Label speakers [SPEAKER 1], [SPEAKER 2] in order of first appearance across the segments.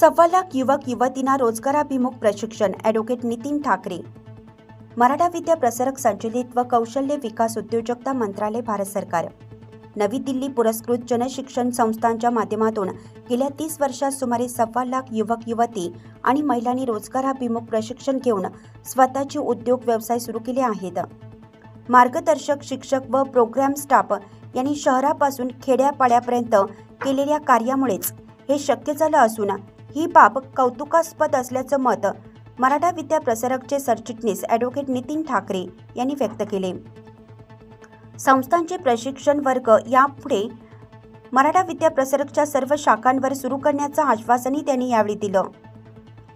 [SPEAKER 1] सव्वा लाख युवक युवतींना रोजगाराभिमुख प्रशिक्षण ॲडव्होकेट नितीन ठाकरे। मराठा विद्या प्रसारक संचलित व कौशल्य विकास उद्योजकता मंत्रालय भारत सरकार नवी दिल्ली पुरस्कृत जनशिक्षण संस्थांच्या माध्यमातून गेल्या 30 वर्षात सुमारे सव्वा लाख युवक युवती आणि महिलांनी रोजगाराभिमुख प्रशिक्षण घेऊन स्वतःचे उद्योग व्यवसाय सुरू केले आहेत। मार्गदर्शक शिक्षक व प्रोग्राम स्टाफ यांनी शहरापासून खेड्यापाड्यापर्यंत केलेल्या कार्यामुळेच हे शक्य झालं असून ही बाब कौतुकास्पद असल्याचं मत मराठा विद्या प्रसारकचे सरचिटणीस ॲडव्होकेट नितीन ठाकरे यांनी व्यक्त केले। संस्थांचे प्रशिक्षण वर्ग यापुढे मराठा विद्या प्रसारकच्या सर्व शाखांवर सुरू करण्याचं आश्वासनही त्यांनी यावेळी दिलं।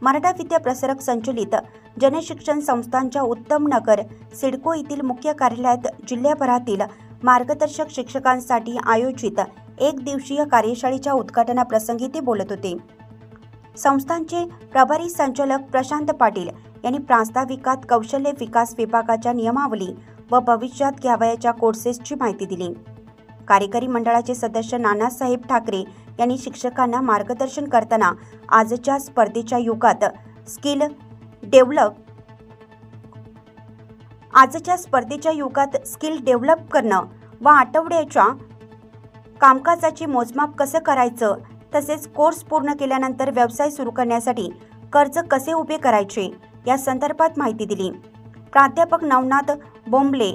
[SPEAKER 1] मराठा विद्या प्रसारक संचलित जनशिक्षण संस्थांच्या उत्तम नगर सिडको येथील मुख्य कार्यालयात जिल्ह्याभरातील मार्गदर्शक शिक्षकांसाठी आयोजित एक दिवसीय कार्यशाळेच्या उद्घाटनाप्रसंगी ते बोलत होते। संस्थांचे प्रभारी संचालक प्रशांत पाटील यांनी प्रास्ताविकात कौशल्य विकास विभागाच्या नियमावली व भविष्यात घ्यावयाच्या कोर्सेसची माहिती दिली। कार्यकारी मंडळाचे सदस्य नानासाहेब ठाकरे यांनी शिक्षकांना मार्गदर्शन करताना आजच्या स्पर्धेच्या युगात स्किल डेव्हलप करणं व आठवड्याच्या कामकाजाचे मोजमाप कसं करायचं, तसेच कोर्स पूर्ण केल्यानंतर व्यवसाय सुरू करण्यासाठी कर्ज कसे उभे करायचे या संदर्भात माहिती दिली। प्राध्यापक नवनाथ बोंबले,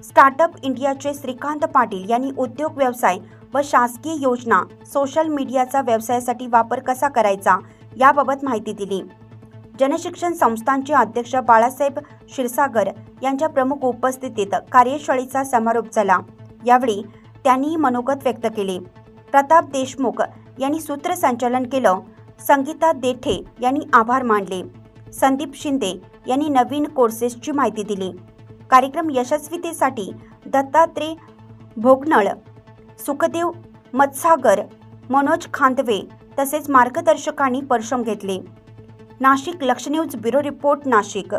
[SPEAKER 1] स्टार्टअप इंडियाचे श्रीकांत पाटील यांनी उद्योग व्यवसाय व शासकीय योजना सोशल मीडियाचा व्यवसायासाठी वापर कसा करायचा याबाबत माहिती दिली। जनशिक्षण संस्थांचे अध्यक्ष बाळासाहेब क्षीरसागर यांच्या प्रमुख उपस्थितीत कार्यशाळेचा समारोप झाला। यावेळी त्यांनी मनोगत व्यक्त केले। प्रताप देशमुख यांनी सूत्रसंचालन केलं। संगीता देठे यांनी आभार मानले। संदीप शिंदे यांनी नवीन कोर्सेसची माहिती दिली। कार्यक्रम यशस्वीतेसाठी दत्तात्रय भोगनळ, सुखदेव मत्सागर, मनोज खांदवे तसेच मार्गदर्शकांनी परिश्रम घेतले। नाशिक लक्ष न्यूज ब्युरो रिपोर्ट नाशिक।